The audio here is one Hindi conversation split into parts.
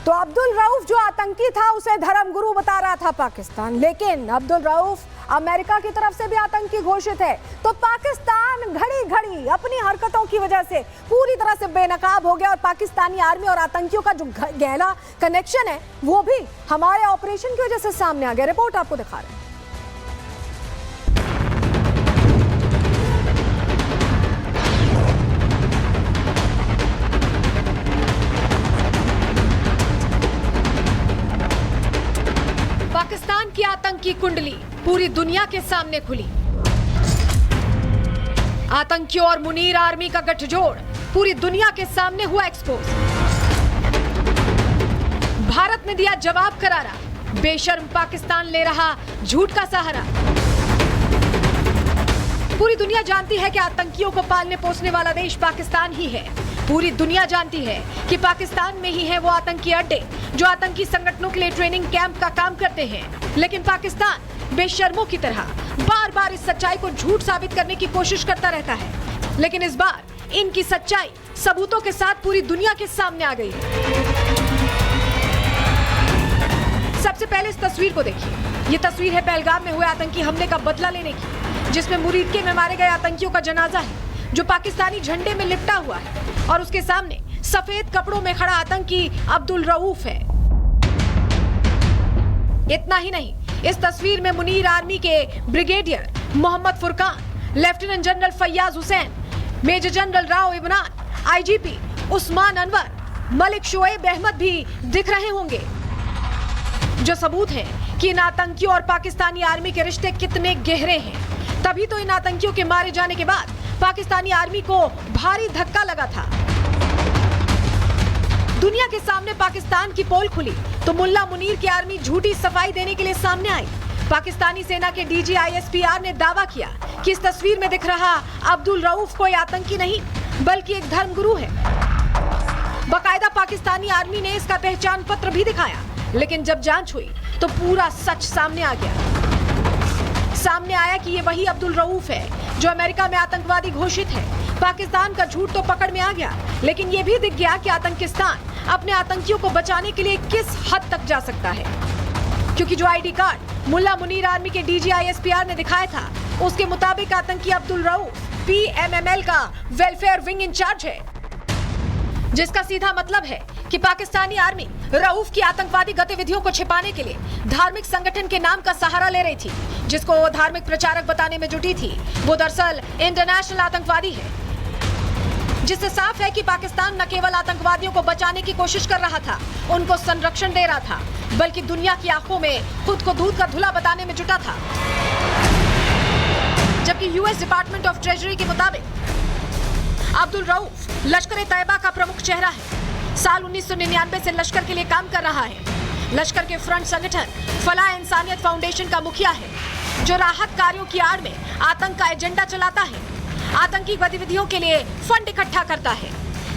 तो अब्दुल रऊफ जो आतंकी था उसे धर्मगुरु बता रहा था पाकिस्तान, लेकिन अब्दुल रऊफ अमेरिका की तरफ से भी आतंकी घोषित है। तो पाकिस्तान घड़ी घड़ी अपनी हरकतों की वजह से पूरी तरह से बेनकाब हो गया और पाकिस्तानी आर्मी और आतंकियों का जो गहरा कनेक्शन है वो भी हमारे ऑपरेशन की वजह से सामने आ गया। रिपोर्ट आपको दिखा रहे हैं। पाकिस्तान की आतंकी कुंडली पूरी दुनिया के सामने खुली। आतंकियों और मुनीर आर्मी का गठजोड़ पूरी दुनिया के सामने हुआ एक्सपोज। भारत ने दिया जवाब करारा, बेशर्म पाकिस्तान ले रहा झूठ का सहारा। पूरी दुनिया जानती है कि आतंकियों को पालने पोसने वाला देश पाकिस्तान ही है। पूरी दुनिया जानती है कि पाकिस्तान में ही है वो आतंकी अड्डे जो आतंकी संगठनों के लिए ट्रेनिंग कैंप का काम करते हैं। लेकिन पाकिस्तान बेशर्मों की तरह बार बार इस सच्चाई को झूठ साबित करने की कोशिश करता रहता है। लेकिन इस बार इनकी सच्चाई सबूतों के साथ पूरी दुनिया के सामने आ गई है। सबसे पहले इस तस्वीर को देखिए। ये तस्वीर है पहलगाम में हुए आतंकी हमले का बदला लेने की, जिसमें मुरीदके में मारे गए आतंकियों का जनाजा है जो पाकिस्तानी झंडे में लिपटा हुआ है और उसके सामने सफेद कपड़ों में खड़ा आतंकी अब्दुल रऊफ है। इतना ही नहीं, इस तस्वीर में मुनीर आर्मी के brigadier Mohammad Furqan, lieutenant general Fayyaz Hussain, major general Rao Imran, IGP Usman Anwar, Malik Shoaib Ahmed भी दिख रहे होंगे, जो सबूत है कि इन आतंकियों और पाकिस्तानी आर्मी के रिश्ते कितने गहरे हैं। तभी तो इन आतंकियों के मारे जाने के बाद पाकिस्तानी आर्मी को भारी धक्का लगा था। दुनिया के सामने पाकिस्तान की पोल खुली तो मुल्ला मुनीर की आर्मी झूठी सफाई देने के लिए सामने आई। पाकिस्तानी सेना के डीजी ISPR ने दावा किया कि इस तस्वीर में दिख रहा अब्दुल रऊफ कोई आतंकी नहीं बल्कि एक धर्मगुरु है। बाकायदा पाकिस्तानी आर्मी ने इसका पहचान पत्र भी दिखाया, लेकिन जब जांच हुई तो पूरा सच सामने आ गया। सामने आया कि ये वही अब्दुल रऊफ है जो अमेरिका में आतंकवादी घोषित है। पाकिस्तान का झूठ तो पकड़ में आ गया, लेकिन ये भी दिख गया कि आतंकिस्तान अपने आतंकियों को बचाने के लिए किस हद तक जा सकता है, क्योंकि जो ID कार्ड मुल्ला मुनीर आर्मी के डीजी ISPR ने दिखाया था उसके मुताबिक आतंकी अब्दुल रऊफ PMML का वेलफेयर विंग इंचार्ज है, जिसका सीधा मतलब है कि पाकिस्तानी आर्मी रऊफ की आतंकवादी गतिविधियों को छिपाने के लिए धार्मिक संगठन के नाम का सहारा ले रही थी, जिसको वो धार्मिक प्रचारक बताने में जुटी थी वो दरअसल इंटरनेशनल आतंकवादी है। जिससे साफ है कि पाकिस्तान न केवल आतंकवादियों को बचाने की कोशिश कर रहा था, उनको संरक्षण दे रहा था, बल्कि दुनिया की आंखों में खुद को दूध का धुला बताने में जुटा था। जबकि US डिपार्टमेंट ऑफ ट्रेजरी के मुताबिक अब्दुल रऊफ लश्कर-ए-तैयबा का प्रमुख चेहरा है। साल 1999 से लश्कर के लिए काम कर रहा है। लश्कर के फ्रंट संगठन फलाह इंसानियत फाउंडेशन का मुखिया है, जो राहत कार्यों की आड़ में आतंक का एजेंडा चलाता है, आतंकी गतिविधियों के लिए फंड इकट्ठा करता है।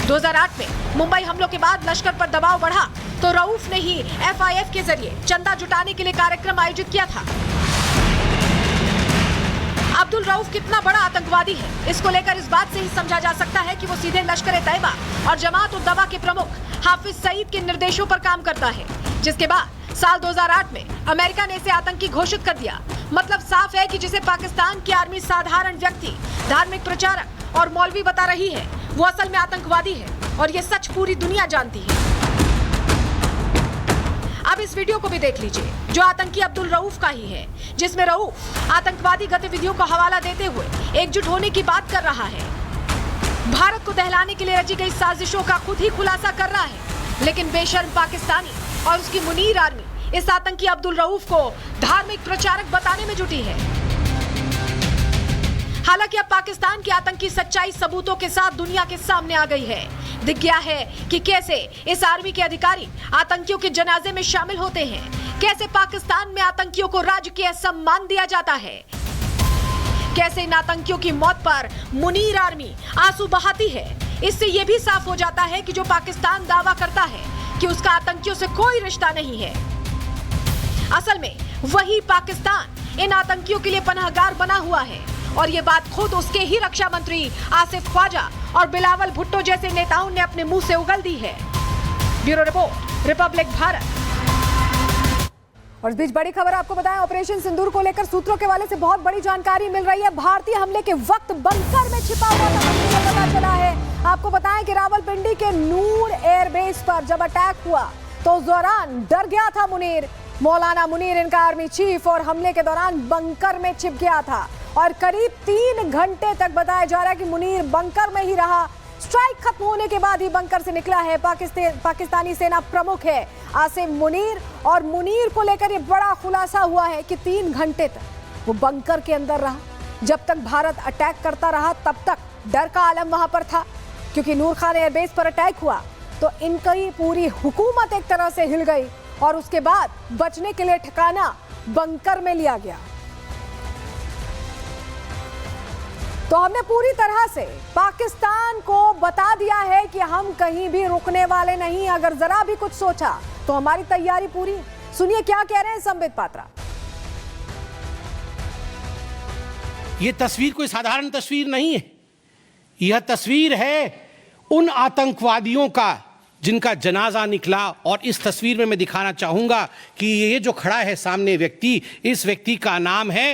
2008 में मुंबई हमलों के बाद लश्कर पर दबाव बढ़ा तो रऊफ ने ही FIF के जरिए चंदा जुटाने के लिए कार्यक्रम आयोजित किया था। अब्दुल रऊफ कितना बड़ा आतंकवादी है, इसको लेकर इस बात से ही समझा जा सकता है कि वो सीधे लश्कर-ए-तैयबा और जमात-उद-दवा के प्रमुख हाफिज सईद के निर्देशों पर काम करता है, जिसके बाद साल 2008 में अमेरिका ने इसे आतंकी घोषित कर दिया। मतलब साफ है कि जिसे पाकिस्तान की आर्मी साधारण व्यक्ति, धार्मिक प्रचारक और मौलवी बता रही है, वो असल में आतंकवादी है और ये सच पूरी दुनिया जानती है। अब इस वीडियो को भी देख लीजिए, जो आतंकी अब्दुल रऊफ का ही है, जिसमें रऊफ आतंकवादी गतिविधियों को हवाला देते हुए एकजुट होने की बात कर रहा है। भारत को दहलाने के लिए रची गई साजिशों का खुद ही खुलासा कर रहा है, लेकिन बेशर्म पाकिस्तानी और उसकी मुनीर आर्मी इस आतंकी अब्दुल रऊफ को धार्मिक प्रचारक बताने में जुटी है। हालांकि अब पाकिस्तान की आतंकी सच्चाई सबूतों के साथ दुनिया के सामने आ गई है। दिख गया है कि कैसे इस आर्मी के अधिकारी आतंकियों के जनाजे में शामिल होते हैं, कैसे पाकिस्तान में आतंकियों को राजकीय सम्मान दिया जाता है, कैसे इन आतंकियों की मौत पर मुनीर आर्मी आंसू बहाती है। इससे यह भी साफ हो जाता है कि जो पाकिस्तान दावा करता है कि उसका आतंकियों से कोई रिश्ता नहीं है, असल में वही पाकिस्तान इन आतंकियों के लिए पनाहगार बना हुआ है। और ये बात खुद उसके ही रक्षा मंत्री आसिफ ख्वाजा और बिलावल भुट्टो जैसे नेताओं ने अपने मुंह से उगल दी है। Bureau report, Republic Bharat. और इस बीच बड़ी खबर आपको बताएं, ऑपरेशन सिंदूर को लेकर सूत्रों के वाले से बहुत बड़ी जानकारी मिल रही है। भारतीय हमले के वक्त बंकर में छिपा हुआ था, पता चला है। आपको बताएं कि रावलपिंडी के नूर एयरबेस पर जब अटैक हुआ तो उस दौरान डर गया था मुनीर। मौलाना मुनीर इनका आर्मी चीफ और हमले के दौरान बंकर में छिप गया था और करीब 3 घंटे तक बताया जा रहा है कि मुनीर बंकर में ही रहा। स्ट्राइक खत्म होने के बाद ही बंकर से निकला है। पाकिस्तानी सेना प्रमुख है आसिम मुनीर और मुनीर को लेकर ये बड़ा खुलासा हुआ है कि 3 घंटे तक वो बंकर के अंदर रहा। जब तक भारत अटैक करता रहा तब तक डर का आलम वहां पर था, क्योंकि नूर खान एयरबेस पर अटैक हुआ तो इनकी पूरी हुकूमत एक तरह से हिल गई और उसके बाद बचने के लिए ठिकाना बंकर में लिया गया। तो हमने पूरी तरह से पाकिस्तान को बता दिया है कि हम कहीं भी रुकने वाले नहीं। अगर जरा भी कुछ सोचा तो हमारी तैयारी पूरी। सुनिए क्या कह रहे हैं संबित पात्रा। यह तस्वीर कोई साधारण तस्वीर नहीं है। यह तस्वीर है उन आतंकवादियों का जिनका जनाजा निकला। और इस तस्वीर में मैं दिखाना चाहूंगा कि ये जो खड़ा है सामने व्यक्ति, इस व्यक्ति का नाम है,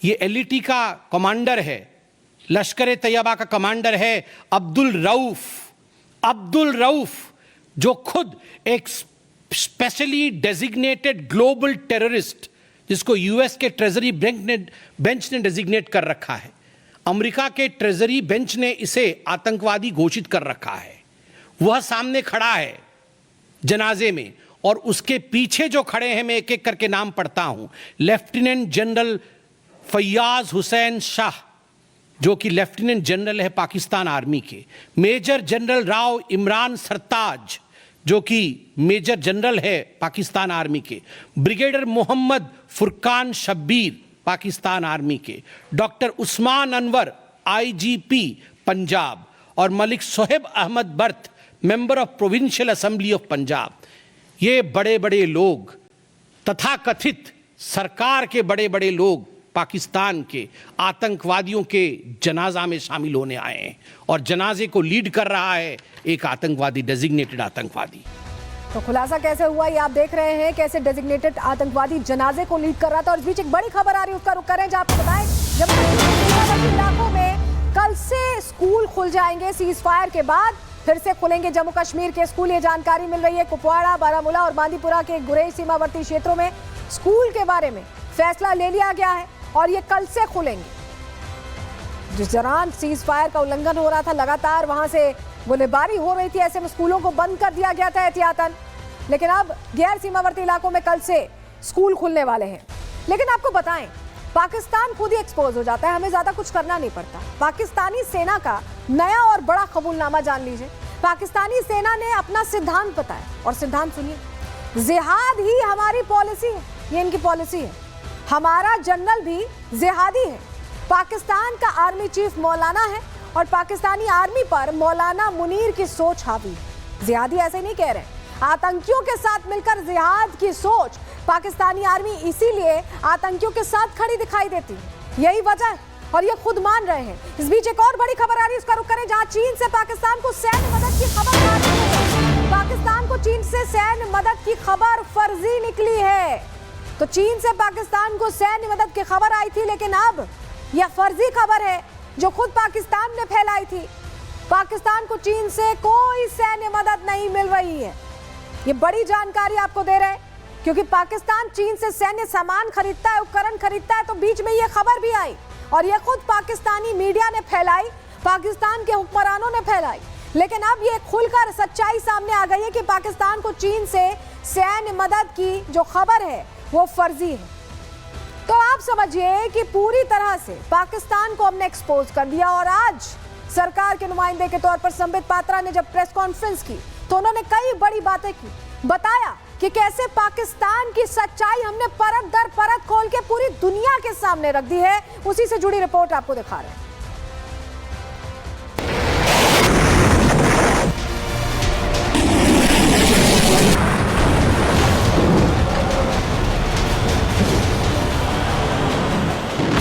ये एलईटी का कमांडर है, लश्कर तैयबा का कमांडर है अब्दुल रऊफ। अब्दुल रऊफ जो खुद एक स्पेशली डेजिग्नेटेड ग्लोबल टेररिस्ट, जिसको यूएस के ट्रेजरी बेंच ने डेजिग्नेट कर रखा है, अमेरिका के ट्रेजरी बेंच ने इसे आतंकवादी घोषित कर रखा है, वह सामने खड़ा है जनाजे में। और उसके पीछे जो खड़े हैं, मैं एक एक करके नाम पढ़ता हूं। लेफ्टिनेंट जनरल फैयाज हुसैन शाह जो कि लेफ्टिनेंट जनरल है पाकिस्तान आर्मी के, मेजर जनरल राव इमरान सरताज जो कि मेजर जनरल है पाकिस्तान आर्मी के, ब्रिगेडियर मोहम्मद फुरकान शब्बीर पाकिस्तान आर्मी के, डॉक्टर उस्मान अनवर आईजीपी पंजाब और Malik Sohaib Ahmed birth member of provincial assembly of Punjab. ये बड़े बड़े लोग, तथाकथित सरकार के बड़े बड़े लोग पाकिस्तान के आतंकवादियों के जनाजा में शामिल होने आए हैं। और जनाजे को लीड कर रहा है एक आतंकवादी, डेजिग्नेटेड आतंकवादी। तो खुलासा कैसे हुआ ये आप देख रहे हैं, कैसे डेजिग्नेटेड आतंकवादी जनाजे को लीड कर रहा था। और इस बीच एक बड़ी खबर आ रही है, उसका रुख करें। जहां आपको बताएं जम्मू इलाकों में कल से स्कूल खुल जाएंगे। सीज फायर के बाद फिर से खुलेंगे जम्मू कश्मीर के स्कूल, ये जानकारी मिल रही है। कुपवाड़ा, बारामूला और बांदीपुरा के गुरेज सीमावर्ती क्षेत्रों में स्कूल के बारे में फैसला ले लिया गया है और ये कल से खुलेंगे। जिस दौरान सीज फायर का उल्लंघन हो रहा था, लगातार वहां से गोलीबारी हो रही थी, ऐसे में स्कूलों को बंद कर दिया गया था एहतियातन। लेकिन अब गैर सीमावर्ती इलाकों में कल से स्कूल खुलने वाले हैं। लेकिन आपको बताएं, पाकिस्तान खुद ही एक्सपोज हो जाता है, हमें ज्यादा कुछ करना नहीं पड़ता। पाकिस्तानी सेना का नया और बड़ा कबूलनामा जान लीजिए। पाकिस्तानी सेना ने अपना सिद्धांत बताया और सिद्धांत सुनिए, जिहाद ही हमारी पॉलिसी है, ये इनकी पॉलिसी है। हमारा जनरल भी जिहादी है। पाकिस्तान का आर्मी चीफ मौलाना है और पाकिस्तानी आर्मी पर मौलाना मुनीर की सोच हावी है। जिहादी ऐसे नहीं कह रहे, आतंकियों के साथ मिलकर जिहाद की सोच पाकिस्तानी आर्मी इसीलिए आतंकियों के साथ खड़ी दिखाई देती है, यही वजह है और ये खुद मान रहे हैं। इस बीच एक और बड़ी खबर आ रही है, उसका रुख करें। जहां चीन से पाकिस्तान को सैन्य मदद की खबर आ रही है। पाकिस्तान को चीन से सैन्य मदद की खबर फर्जी निकली है। तो चीन से पाकिस्तान को सैन्य मदद की खबर आई थी, लेकिन अब यह फर्जी खबर है जो खुद पाकिस्तान ने फैलाई थी। पाकिस्तान को चीन से कोई सैन्य मदद नहीं मिल रही है। ये बड़ी जानकारी आपको दे रहे हैं क्योंकि पाकिस्तान चीन से सैन्य सामान खरीदता है, उपकरण खरीदता है। तो बीच में ये खबर भी आई और ये खुद पाकिस्तानी मीडिया ने फैलाई, पाकिस्तान के हुक्मरानों ने फैलाई। लेकिन अब ये खुलकर सच्चाई सामने आ गई है कि पाकिस्तान को चीन से सैन्य मदद की जो खबर है वो फर्जी है। तो आप समझिए कि पूरी तरह से पाकिस्तान को हमने एक्सपोज कर दिया। और आज सरकार के नुमाइंदे के तौर पर संबित पात्रा ने जब प्रेस कॉन्फ्रेंस की तो उन्होंने कई बड़ी बातें की, बताया कि कैसे पाकिस्तान की सच्चाई हमने परत दर परत खोल के पूरी दुनिया के सामने रख दी है। उसी से जुड़ी रिपोर्ट आपको दिखा रहे हैं।